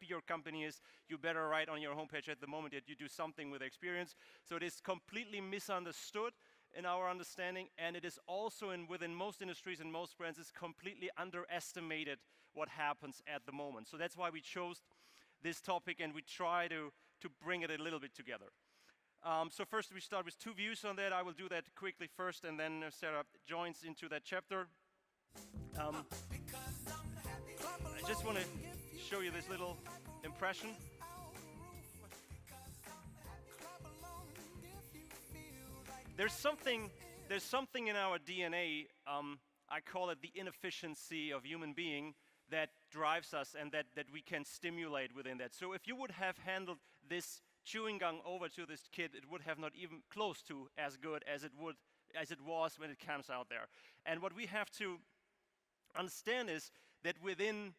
your company is, you better write on your homepage at the moment that you do something with experience. So it is completely misunderstood in our understanding, and it is also within most industries and most brands, it's completely underestimated what happens at the moment. So that's why we chose this topic, and we try to bring it a little bit together. So first we start with 2 views on that. I will do that quickly first, and then Sarah joins into that chapter. I just want to show you this little impression. There's something in our DNA, I call it the inefficiency of human being, that drives us and that we can stimulate within that. So if you would have handled this chewing gum over to this kid, it would have not even close to as good as it was when it comes out there. And what we have to understand is that within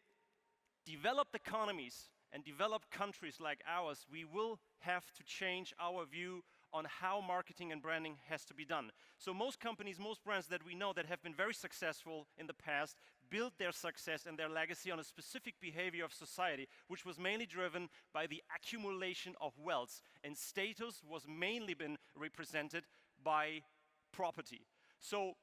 developed economies and developed countries like ours, we will have to change our view on how marketing and branding has to be done. So most companies, most brands that we know that have been very successful in the past, built their success and their legacy on a specific behavior of society, which was mainly driven by the accumulation of wealth, and status was mainly been represented by property. So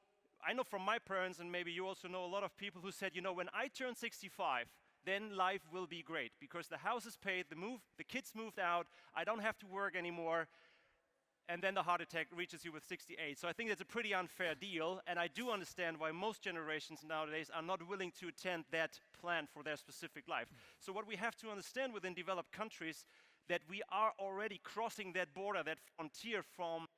I know from my parents, and maybe you also know a lot of people who said, you know, when I turn 65, then life will be great because the house is paid, the kids moved out, I don't have to work anymore, and then the heart attack reaches you with 68. So I think that's a pretty unfair deal, and I do understand why most generations nowadays are not willing to attend that plan for their specific life. So what we have to understand within developed countries, that we are already crossing that border, that frontier from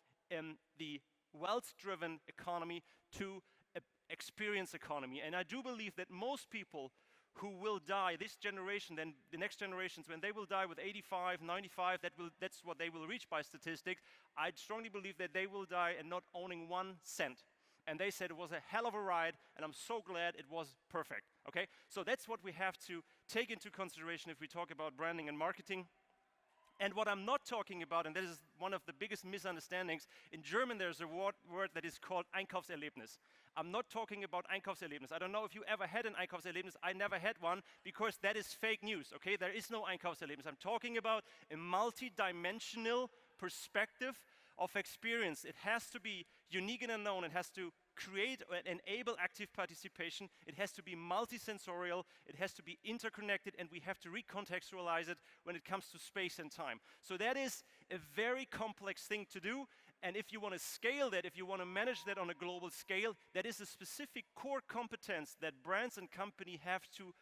the wealth-driven economy to an experience economy. And I do believe that most people who will die, this generation, then the next generations, when they will die with 85, 95, that's what they will reach by statistics, I strongly believe that they will die and not owning 1 cent. And they said it was a hell of a ride, and I'm so glad it was perfect, okay? So that's what we have to take into consideration if we talk about branding and marketing. And what I'm not talking about, and that is one of the biggest misunderstandings, in German there's a word that is called Einkaufserlebnis. I'm not talking about Einkaufserlebnis. I don't know if you ever had an Einkaufserlebnis. I never had one because that is fake news, okay? There is no Einkaufserlebnis. I'm talking about a multi-dimensional perspective of experience. It has to be unique and unknown. It has to create and enable active participation. It has to be multisensorial, it has to be interconnected, and we have to recontextualize it when it comes to space and time. So that is a very complex thing to do, and if you want to scale that, if you want to manage that on a global scale, that is a specific core competence that brands and companies have to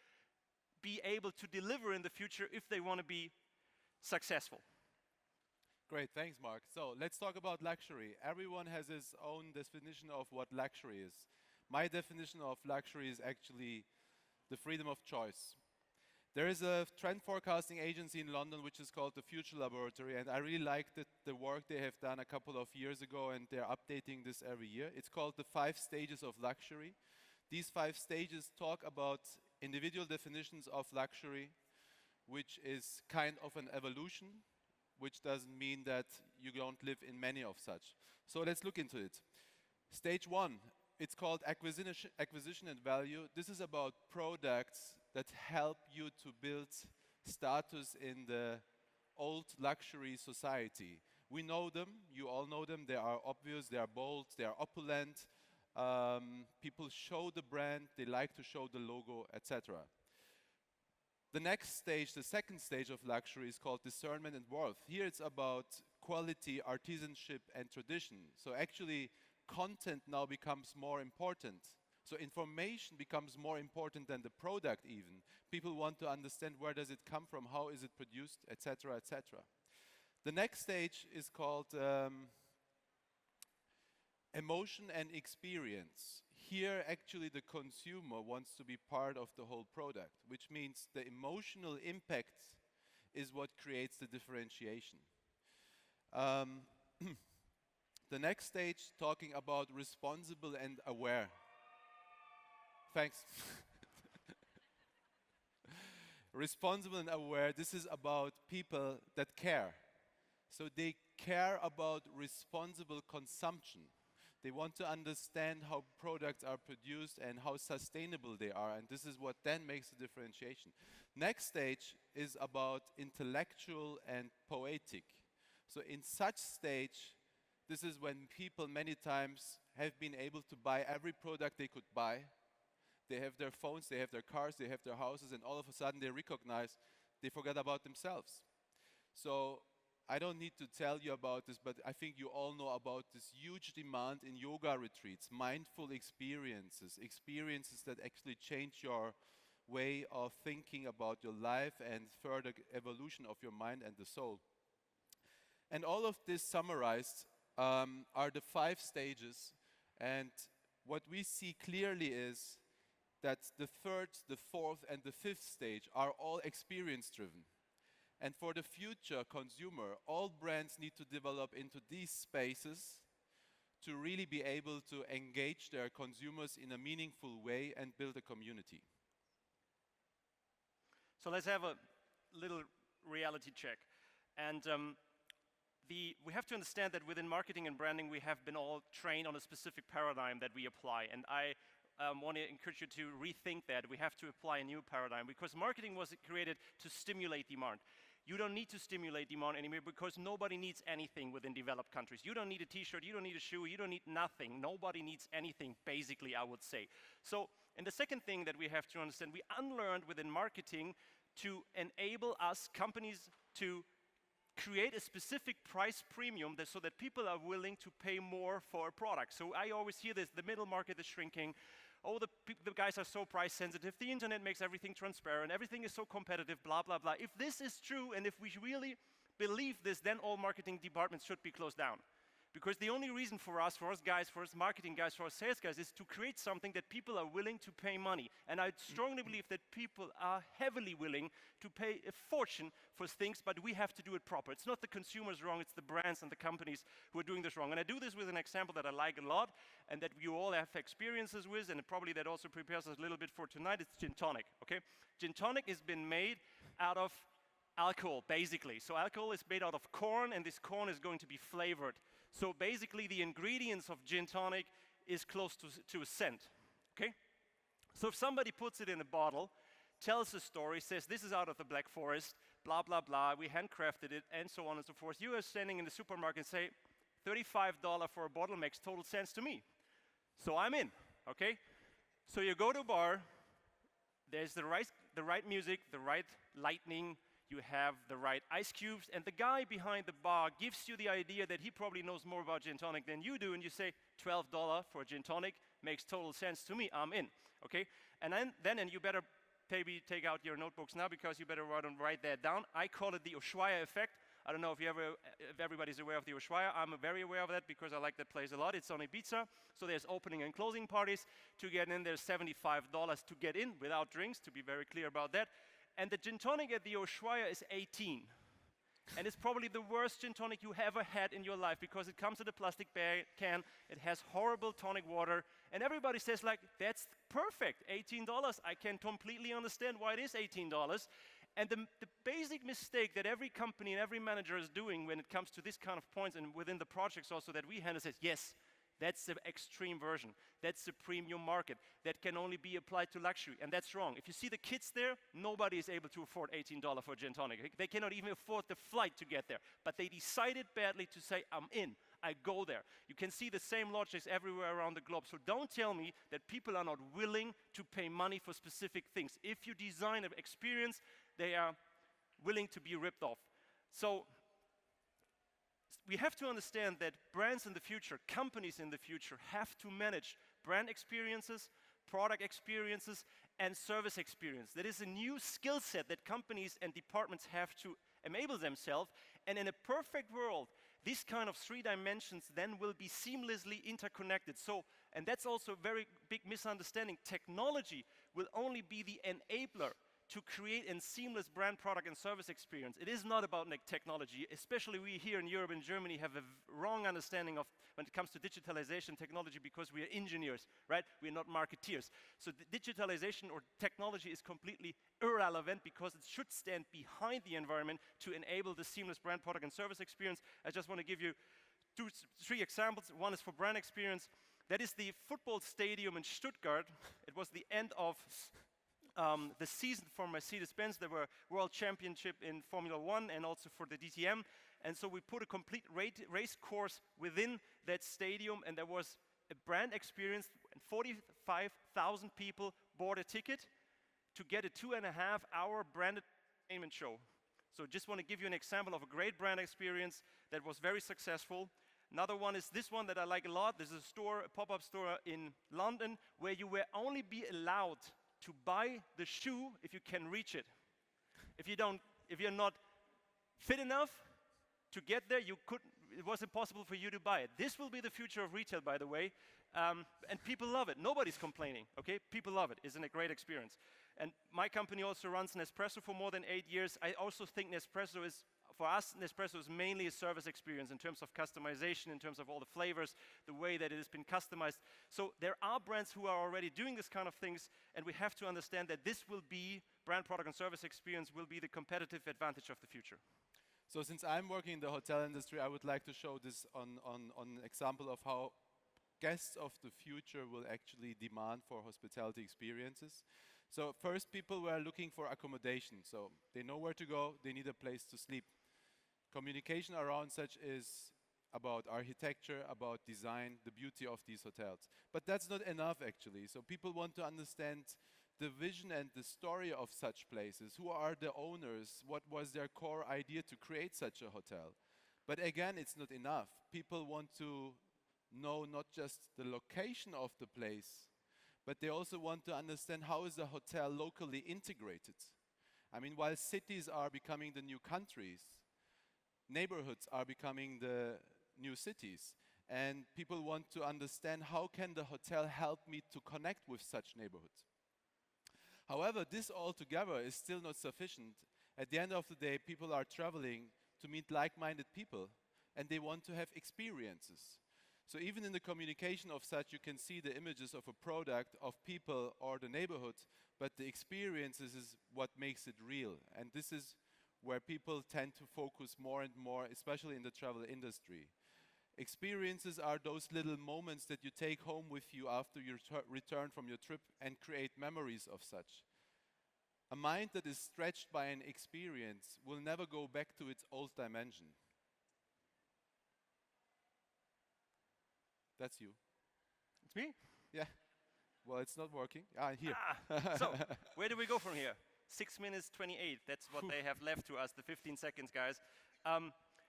be able to deliver in the future if they want to be successful. Great, thanks, Marc. So let's talk about luxury. Everyone has his own definition of what luxury is. My definition of luxury is actually the freedom of choice. There is a trend forecasting agency in London which is called the Future Laboratory, and I really like the work they have done a couple of years ago, and they're updating this every year. It's called the 5 stages of luxury. These 5 stages talk about individual definitions of luxury, which is kind of an evolution, which doesn't mean that you don't live in many of such. So let's look into it. Stage 1, it's called acquisition and value. This is about products that help you to build status in the old luxury society. We know them, you all know them, they are obvious, they are bold, they are opulent. People show the brand, they like to show the logo, etc. The next stage, the second stage of luxury, is called discernment and worth. Here it's about quality, artisanship, and tradition. So actually, content now becomes more important. So information becomes more important than the product even. People want to understand where does it come from, how is it produced, etc., etc. The next stage is called emotion and experience. Here, actually, the consumer wants to be part of the whole product, which means the emotional impact is what creates the differentiation. The next stage, talking about responsible and aware. Thanks. Responsible and aware, this is about people that care. So they care about responsible consumption. They want to understand how products are produced and how sustainable they are, and this is what then makes the differentiation. Next stage is about intellectual and poetic. So in such stage, this is when people many times have been able to buy every product they could buy. They have their phones, they have their cars, they have their houses, and all of a sudden they recognize they forget about themselves. So I don't need to tell you about this, but I think you all know about this huge demand in yoga retreats, mindful experiences, experiences that actually change your way of thinking about your life and further evolution of your mind and the soul. And all of this summarized are the 5 stages, and what we see clearly is that the 3rd, the 4th, and the 5th stage are all experience-driven. And for the future consumer, all brands need to develop into these spaces to really be able to engage their consumers in a meaningful way and build a community. So let's have a little reality check. And we have to understand that within marketing and branding, we have been all trained on a specific paradigm that we apply. And I want to encourage you to rethink that. We have to apply a new paradigm because marketing was created to stimulate demand. You don't need to stimulate demand anymore because nobody needs anything within developed countries. You don't need a t-shirt, you don't need a shoe, you don't need nothing. Nobody needs anything, basically, I would say. So, and the second thing that we have to understand, we unlearned within marketing to enable us, companies, to create a specific price premium so that people are willing to pay more for a product. So I always hear this, the middle market is shrinking. Oh, the guys are so price sensitive, the internet makes everything transparent, everything is so competitive, blah, blah, blah. If this is true, and if we really believe this, then all marketing departments should be closed down. Because the only reason for us guys, for us marketing guys, for us sales guys, is to create something that people are willing to pay money. And I strongly believe that people are heavily willing to pay a fortune for things, but we have to do it proper. It's not the consumers wrong, it's the brands and the companies who are doing this wrong. And I do this with an example that I like a lot, and that you all have experiences with, and probably that also prepares us a little bit for tonight. It's gin tonic, okay? Gin tonic has been made out of alcohol, basically. So alcohol is made out of corn, and this corn is going to be flavored. So basically the ingredients of gin tonic is close to a cent, okay? So if somebody puts it in a bottle, tells a story, says this is out of the Black Forest, blah, blah, blah, we handcrafted it, and so on and so forth. You are standing in the supermarket and say, $35 for a bottle makes total sense to me. So I'm in, okay? So you go to a bar, there's the right music, the right lighting, you have the right ice cubes, and the guy behind the bar gives you the idea that he probably knows more about gin tonic than you do, and you say, $12 for a gin tonic makes total sense to me, I'm in, okay? And then you better maybe take out your notebooks now because you better write that down. I call it the Ushuaia effect. I don't know if everybody's aware of the Ushuaia. I'm very aware of that because I like that place a lot. It's on Ibiza, so there's opening and closing parties. To get in, there's $75 to get in without drinks, to be very clear about that. And the gin tonic at the Ushuaia is 18. And it's probably the worst gin tonic you ever had in your life because it comes in a plastic can, it has horrible tonic water, and everybody says like, that's perfect, $18. I can completely understand why it is $18. And the basic mistake that every company and every manager is doing when it comes to this kind of points and within the projects also that we handle says, yes, that's the extreme version. That's the premium market. That can only be applied to luxury, and that's wrong. If you see the kids there, nobody is able to afford $18 for a gin tonic. They cannot even afford the flight to get there. But they decided badly to say, I'm in, I go there. You can see the same logics everywhere around the globe. So don't tell me that people are not willing to pay money for specific things. If you design an experience, they are willing to be ripped off. So we have to understand that brands in the future, companies in the future, have to manage brand experiences, product experiences, and service experience. That is a new skill set that companies and departments have to enable themselves. And in a perfect world, these kind of 3 dimensions then will be seamlessly interconnected. So, and that's also a very big misunderstanding. Technology will only be the enabler to create a seamless brand, product, and service experience. It is not about technology, especially we here in Europe and Germany have a wrong understanding of when it comes to digitalization technology because we are engineers, right? We're not marketeers. So the digitalization or technology is completely irrelevant because it should stand behind the environment to enable the seamless brand, product, and service experience. I just want to give you three examples. One is for brand experience. That is the football stadium in Stuttgart. It was the end of the season for Mercedes-Benz. There were World Championship in Formula One and also for the DTM. And so we put a complete race course within that stadium, and there was a brand experience, and 45,000 people bought a ticket to get a 2.5-hour branded entertainment show. So just want to give you an example of a great brand experience that was very successful. Another one is this one that I like a lot. There's a store, a pop-up store in London, where you will only be allowed to buy the shoe if you can reach it. If you're not fit enough to get there, it was impossible for you to buy it. This will be the future of retail, by the way, and people love it. Nobody's complaining, okay? People love it. Isn't it a great experience? And my company also runs Nespresso for more than 8 years. I also think Nespresso is, for us, Nespresso is mainly a service experience in terms of customization, in terms of all the flavors, the way that it has been customized. So there are brands who are already doing this kind of things, and we have to understand that this will be, brand, product, and service experience will be the competitive advantage of the future. So since I'm working in the hotel industry, I would like to show this on an example of how guests of the future will actually demand for hospitality experiences. So first, people were looking for accommodation. So they know where to go, they need a place to sleep. Communication around such is about architecture, about design, the beauty of these hotels. But that's not enough, actually. So people want to understand the vision and the story of such places. Who are the owners? What was their core idea to create such a hotel? But again, it's not enough. People want to know not just the location of the place, but they also want to understand how is the hotel locally integrated. I mean, while cities are becoming the new countries, neighborhoods are becoming the new cities. And people want to understand how can the hotel help me to connect with such neighborhoods. However, this altogether is still not sufficient. At the end of the day, people are traveling to meet like-minded people, and they want to have experiences. So even in the communication of such, you can see the images of a product, of people or the neighborhood, but the experiences is what makes it real. And this is where people tend to focus more and more, especially in the travel industry. Experiences are those little moments that you take home with you after you return from your trip and create memories of such. A mind that is stretched by an experience will never go back to its old dimension. That's you. It's me? Yeah. Well, it's not working. Ah, here. So, where do we go from here? 6 minutes 28. That's what they have left to us, the 15 seconds, guys.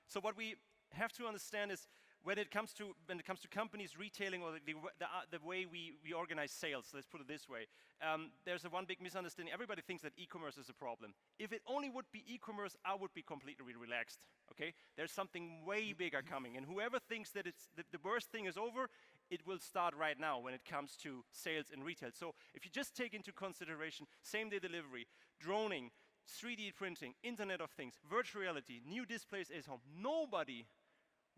So what we have to understand is when it comes to companies retailing or the way we organize sales, let's put it this way, there's one big misunderstanding. Everybody thinks that e-commerce is a problem. If it only would be e-commerce, I would be completely relaxed. Okay? There's something way bigger coming, and whoever thinks that the worst thing is over, it will start right now when it comes to sales and retail. So if you just take into consideration same-day delivery, droning, 3D printing, Internet of Things, virtual reality, new displays at home, nobody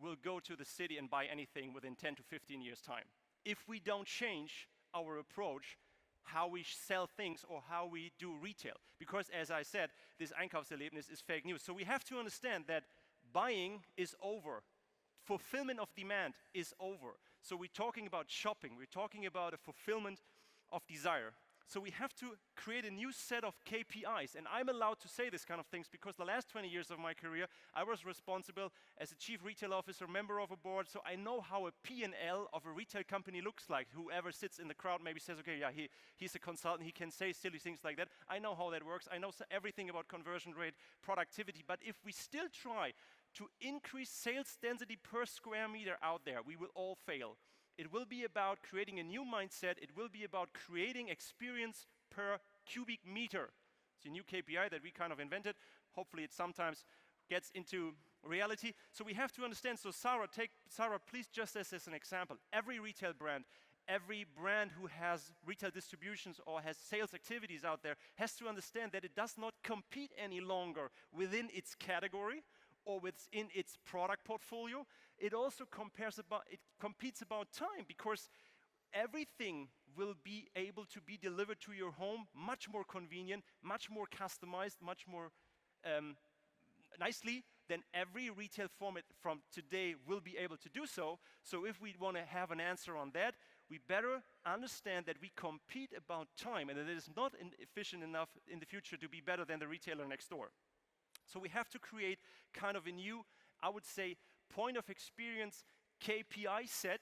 will go to the city and buy anything within 10 to 15 years' time if we don't change our approach, how we sell things or how we do retail. Because as I said, this Einkaufserlebnis is fake news. So we have to understand that buying is over. Fulfillment of demand is over. So we're talking about shopping. We're talking about a fulfillment of desire. So we have to create a new set of KPIs, and I'm allowed to say this kind of things because the last 20 years of my career, I was responsible as a chief retail officer, member of a board, so I know how a P&L of a retail company looks like. Whoever sits in the crowd maybe says, okay, yeah, he's a consultant, he can say silly things like that. I know how that works. I know everything about conversion rate, productivity, but if we still try to increase sales density per square meter out there, we will all fail. It will be about creating a new mindset. It will be about creating experience per cubic meter. It's a new KPI that we kind of invented. Hopefully it sometimes gets into reality. So we have to understand. So Sarah, please, just as an example, every retail brand, every brand who has retail distributions or has sales activities out there has to understand that it does not compete any longer within its category or within its product portfolio. It also competes about time, because everything will be able to be delivered to your home much more convenient, much more customized, much more nicely then every retail format from today will be able to do so. So if we want to have an answer on that, we better understand that we compete about time and that it is not efficient enough in the future to be better than the retailer next door. So we have to create kind of a new, I would say, point of experience KPI set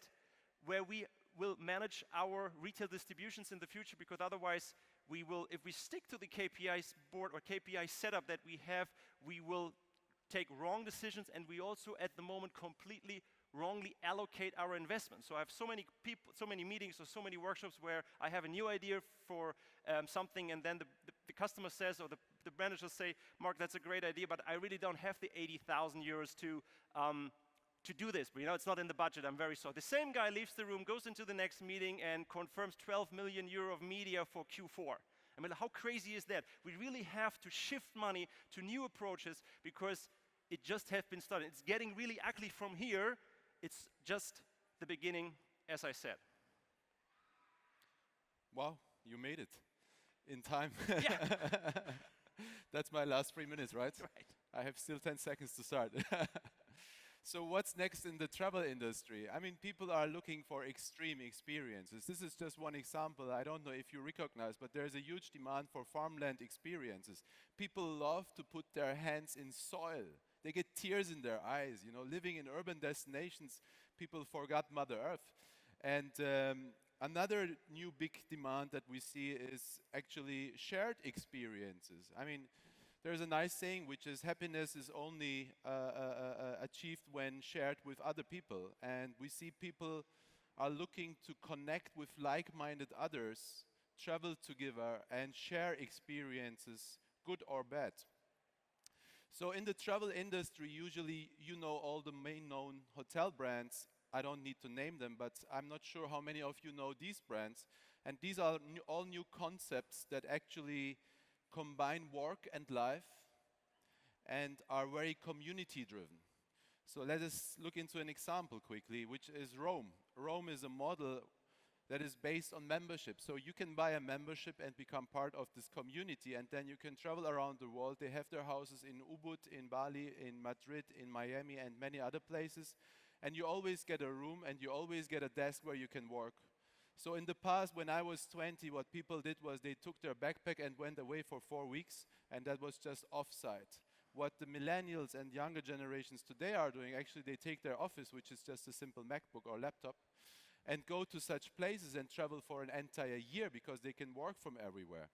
where we will manage our retail distributions in the future, because otherwise we will, if we stick to the KPIs board or KPI setup that we have, we will take wrong decisions, and we also at the moment completely wrongly allocate our investments. So I have so many people, so many meetings or so many workshops where I have a new idea for something, and then the customer says, or the managers say, Mark, that's a great idea, but I really don't have the 80,000 euros to do this. But it's not in the budget, I'm very sorry. The same guy leaves the room, goes into the next meeting and confirms 12 million euro of media for Q4. I mean, how crazy is that? We really have to shift money to new approaches because it just has been started. It's getting really ugly from here. It's just the beginning, as I said. Wow, you made it in time. Yeah. That's my last 3 minutes, right? Right. I have still 10 seconds to start. So what's next in the travel industry? I mean, people are looking for extreme experiences. This is just one example. I don't know if you recognize, but there's a huge demand for farmland experiences. People love to put their hands in soil. They get tears in their eyes. Living in urban destinations, people forgot Mother Earth. And another new big demand that we see is actually shared experiences. I mean, there's a nice saying, which is happiness is only achieved when shared with other people. And we see people are looking to connect with like-minded others, travel together, and share experiences, good or bad. So in the travel industry, usually you know all the main known hotel brands. I don't need to name them, but I'm not sure how many of you know these brands. And these are all new concepts that actually combine work and life and are very community driven. So let us look into an example quickly, which is Rome. Rome is a model that is based on membership. So you can buy a membership and become part of this community, and then you can travel around the world. They have their houses in Ubud, in Bali, in Madrid, in Miami, and many other places. And you always get a room, and you always get a desk where you can work. So in the past, when I was 20, what people did was they took their backpack and went away for 4 weeks, and that was just off-site. What the millennials and younger generations today are doing, actually they take their office, which is just a simple MacBook or laptop, and go to such places and travel for an entire year because they can work from everywhere.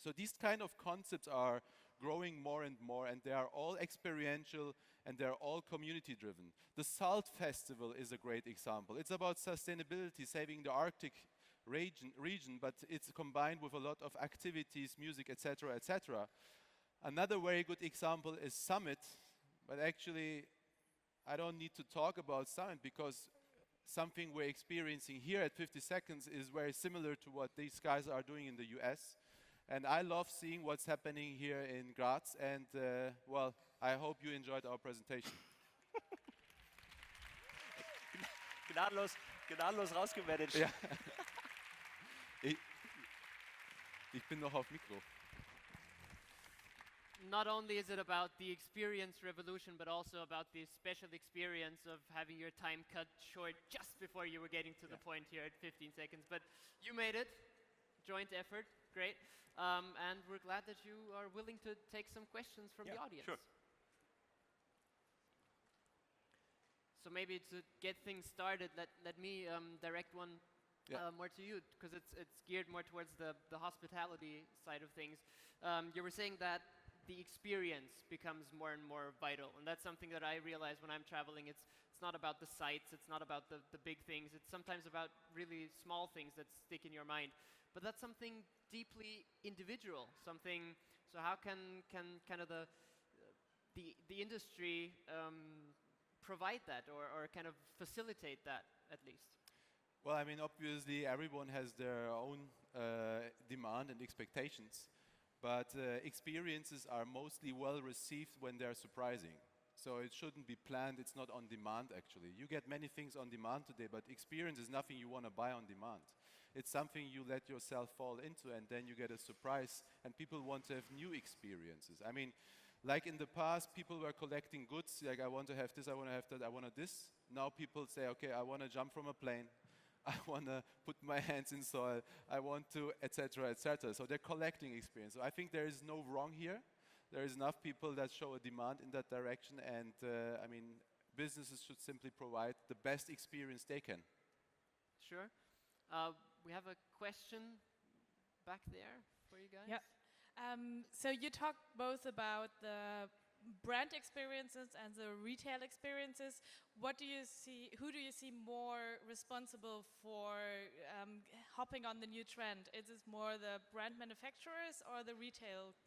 So these kind of concepts are growing more and more, and they are all experiential and they're all community driven. The Salt Festival is a great example. It's about sustainability, saving the Arctic region, but it's combined with a lot of activities, music, etc., etc. Another very good example is Summit, but actually I don't need to talk about Summit because something we're experiencing here at 50 Seconds is very similar to what these guys are doing in the US. And I love seeing what's happening here in Graz, and well, I hope you enjoyed our presentation. Gnadenlos rausgemanagt. Ja. Ich bin noch auf Mikro. Not only is it about the experience revolution, but also about the special experience of having your time cut short just before you were getting to the point here at 15 seconds. But you made it, joint effort, great. And we're glad that you are willing to take some questions from the audience. Sure. So maybe to get things started, let me direct one more to you, because it's geared more towards the hospitality side of things. You were saying that the experience becomes more and more vital, and that's something that I realize when I'm traveling. It's not about the sights, it's not about the big things, it's sometimes about really small things that stick in your mind. But that's something deeply individual, so how can kind of the industry provide that or kind of facilitate that at least? Well, I mean, obviously everyone has their own demand and expectations, but experiences are mostly well received when they're surprising. So it shouldn't be planned, it's not on demand actually. You get many things on demand today, but experience is nothing you want to buy on demand. It's something you let yourself fall into, and then you get a surprise, and people want to have new experiences. I mean, Like in the past, people were collecting goods, like I want to have this, I want to have that, I want to this. Now people say, okay, I want to jump from a plane, I want to put my hands in soil, I want to, etc., etc. So they're collecting experience. So I think there is no wrong here. There is enough people that show a demand in that direction, and I mean, businesses should simply provide the best experience they can. Sure. We have a question back there for you guys. Yeah. So you talked both about the brand experiences and the retail experiences. What do you see? Who do you see more responsible for hopping on the new trend? Is it more the brand manufacturers or the retail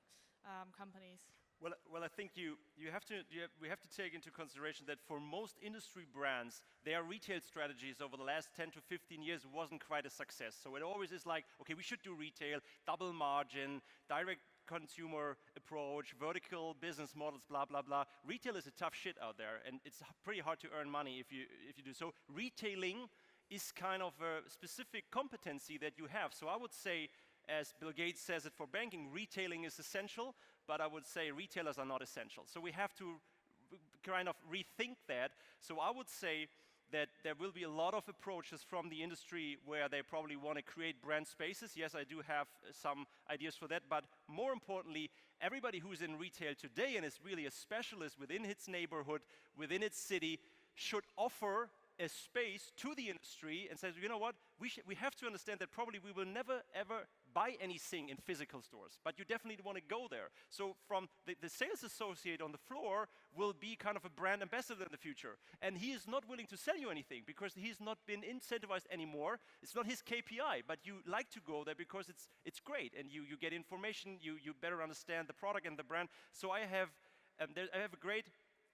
companies? Well, I think we have to take into consideration that for most industry brands, their retail strategies over the last 10 to 15 years wasn't quite a success. So it always is like, okay, we should do retail, double margin, direct consumer approach, vertical business models, blah, blah, blah. Retail is a tough shit out there, and it's pretty hard to earn money if you do so. Retailing is kind of a specific competency that you have. So I would say, as Bill Gates says it for banking, retailing is essential, but I would say retailers are not essential. So we have to kind of rethink that. So I would say that there will be a lot of approaches from the industry where they probably want to create brand spaces. Yes, I do have some ideas for that, but more importantly, everybody who's in retail today and is really a specialist within its neighborhood, within its city, should offer a space to the industry and says, you know what, we have to understand that probably we will never ever buy anything in physical stores, but you definitely want to go there. So from the sales associate on the floor will be kind of a brand ambassador in the future, and he is not willing to sell you anything because he's not been incentivized anymore. It's not his KPI, but you like to go there because it's great, and you get information, you better understand the product and the brand. So I have a great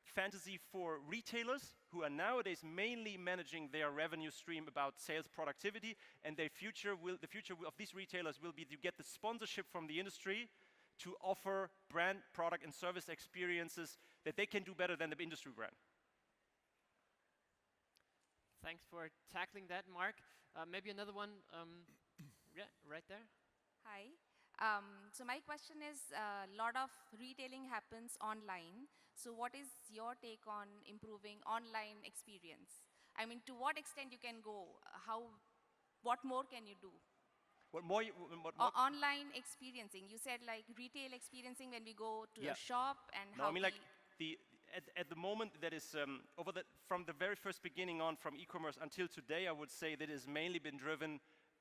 fantasy for retailers who are nowadays mainly managing their revenue stream about sales productivity, and the future of these retailers will be to get the sponsorship from the industry to offer brand, product, and service experiences that they can do better than the industry brand. Thanks for tackling that, Marc. Maybe another one. Yeah, right there. Hi. So my question is, a lot of retailing happens online. So what is your take on improving online experience? I mean, to what extent you can go? What more can you do? What more? Online experiencing. You said like retail experiencing when we go to a shop and no, how I mean like at the moment that is from the very first beginning on, from e-commerce until today, I would say that has mainly been driven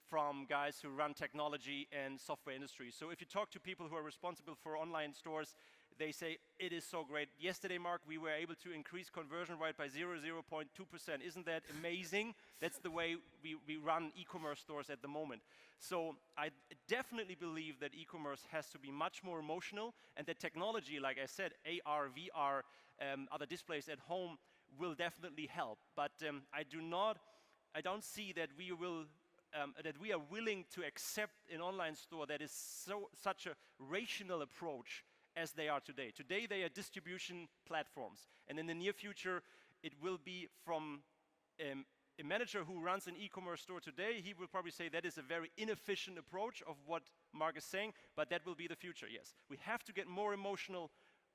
from guys who run technology and software industry. So if you talk to people who are responsible for online stores, they say it is so great. Yesterday, Marc, we were able to increase conversion rate by 0.2%. Isn't that amazing? That's the way we run e-commerce stores at the moment. So I definitely believe that e-commerce has to be much more emotional, and that technology, like I said, AR, VR, other displays at home will definitely help. But I don't see that we are willing to accept an online store that is such a rational approach as they are today. Today they are distribution platforms, and in the near future it will be from a manager who runs an e-commerce store today. He will probably say that is a very inefficient approach of what Marc is saying, but that will be the future, yes. We have to get more emotional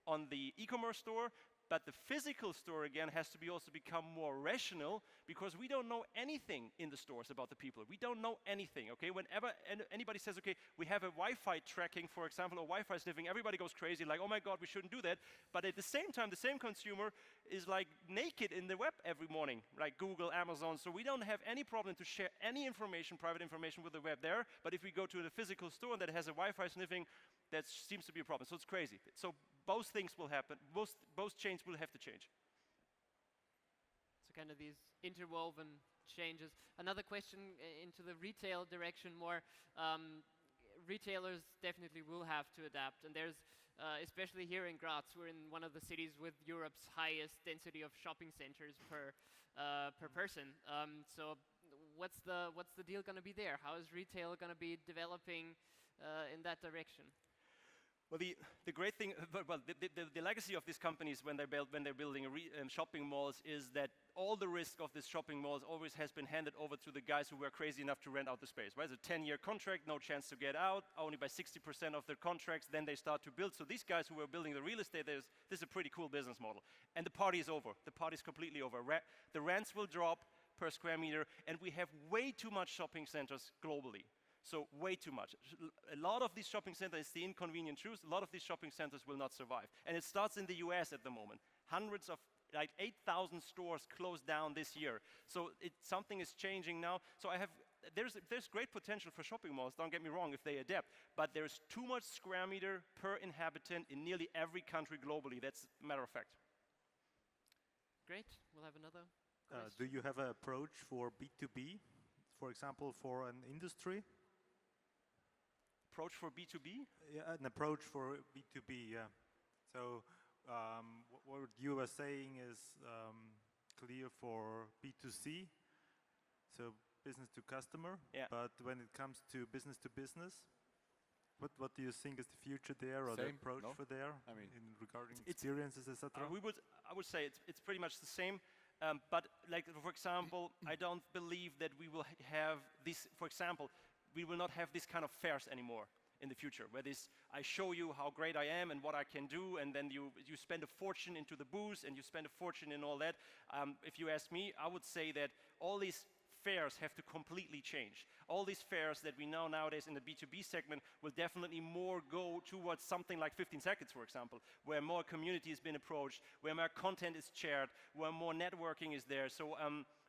on the e-commerce store, but the physical store, again, has to also become more rational, because we don't know anything in the stores about the people. We don't know anything, okay? Whenever anybody says, okay, we have a Wi-Fi tracking, for example, or Wi-Fi sniffing, everybody goes crazy, like, oh my God, we shouldn't do that. But at the same time, the same consumer is like naked in the web every morning, like Google, Amazon. So we don't have any problem to share any information, private information, with the web there. But if we go to the physical store that has a Wi-Fi sniffing, that seems to be a problem. So it's crazy. So both things will happen. Both chains will have to change. So kind of these interwoven changes. Another question into the retail direction more. Retailers definitely will have to adapt, and there's, especially here in Graz, we're in one of the cities with Europe's highest density of shopping centers per person. So what's the deal going to be there? How is retail going to be developing in that direction? Well, the great thing, the legacy of these companies when they're building shopping malls is that all the risk of this shopping malls always has been handed over to the guys who were crazy enough to rent out the space. Right? It's a 10-year contract, no chance to get out, only by 60% of their contracts, then they start to build. So these guys who were building the real estate, this is a pretty cool business model. And the party is over. The party is completely over. The rents will drop per square meter, and we have way too much shopping centers globally. So way too much. A lot of these shopping centers, it's the inconvenient truth, a lot of these shopping centers will not survive. And it starts in the US at the moment. Hundreds of, like 8,000 stores closed down this year. So something is changing now. So there's great potential for shopping malls, don't get me wrong, if they adapt. But there's too much square meter per inhabitant in nearly every country globally. That's a matter of fact. Great, we'll have another question. Do you have an approach for B2B, for example, for an industry? Approach for B2B? Yeah, an approach for B2B, yeah. So what you were saying is clear for B2C, so business to customer. Yeah. But when it comes to business, what do you think is the future there, or the approach for there? I mean, in regarding experiences, etc. I would say it's pretty much the same. But like, for example, I don't believe that we will have this, for example, we will not have this kind of fairs anymore in the future, where I show you how great I am and what I can do, and then you spend a fortune into the booths and you spend a fortune in all that. If you ask me, I would say that all these fairs have to completely change. All these fairs that we know nowadays in the B2B segment will definitely more go towards something like 15 seconds, for example, where more community has been approached, where more content is shared, where more networking is there. So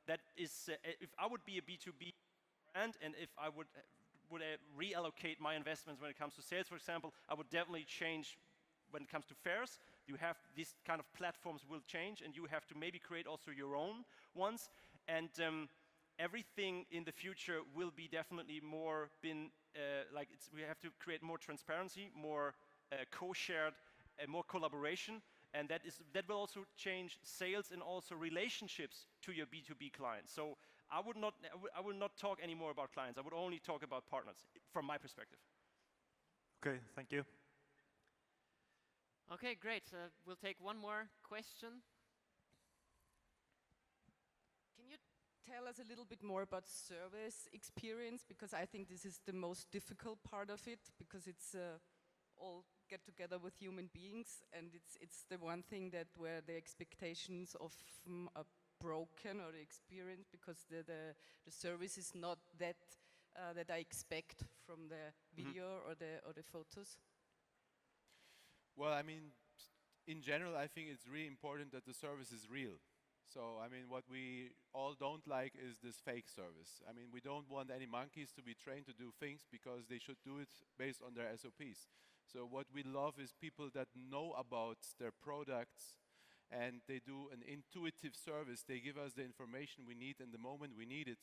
that is, if I would be a B2B brand, and if I would reallocate my investments when it comes to sales, for example, I would definitely change when it comes to fairs. You have these kind of platforms will change, and you have to maybe create also your own ones. And everything in the future will be definitely more we have to create more transparency, more co-shared, more collaboration, and that will also change sales and also relationships to your B2B clients. So I will not talk anymore about clients. I would only talk about partners, from my perspective. Okay, thank you. Okay, great. We'll take one more question. Can you tell us a little bit more about service experience? Because I think this is the most difficult part of it, because it's all get together with human beings, and it's the one thing that where the expectations of are broken, or the experience, because the service is not that that I expect from the video or the photos. Well, I mean, in general, I think it's really important that the service is real. So, I mean, what we all don't like is this fake service. I mean, we don't want any monkeys to be trained to do things because they should do it based on their SOPs. So what we love is people that know about their products, and they do an intuitive service. They give us the information we need in the moment we need it,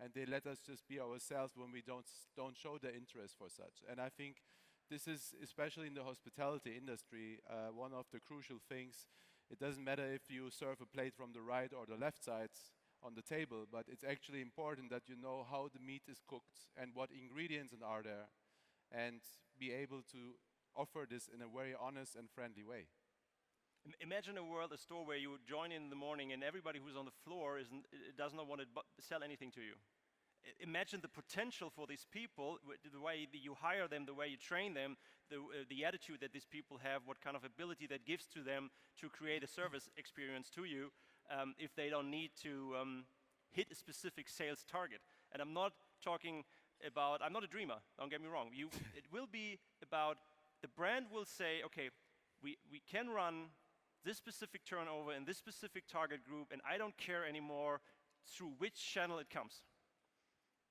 and they let us just be ourselves when we don't show the interest for such. And I think this is, especially in the hospitality industry, one of the crucial things. It doesn't matter if you serve a plate from the right or the left sides on the table, but it's actually important that you know how the meat is cooked and what ingredients are there, and be able to offer this in a very honest and friendly way. Imagine a store where you join in the morning and everybody who's on the floor does not want to sell anything to you. Imagine the potential for these people, the way you hire them, the way you train them, the attitude that these people have, what kind of ability that gives to them to create a service experience to you, if they don't need to hit a specific sales target. And I'm not talking about, I'm not a dreamer, don't get me wrong. It will be about, the brand will say, okay, we can run this specific turnover in this specific target group, and I don't care anymore through which channel it comes.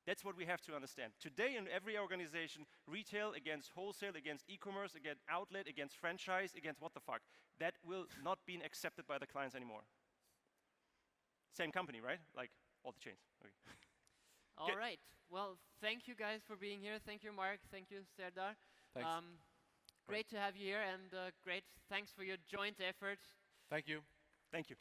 That's what we have to understand. Today in every organization, retail against wholesale, against e-commerce, against outlet, against franchise, against what the fuck. That will not be accepted by the clients anymore. Same company, right? Like all the chains. Okay. All right. Well, thank you guys for being here. Thank you, Marc. Thank you, Serdar. Thanks. Great to have you here, and great thanks for your joint effort. Thank you. Thank you.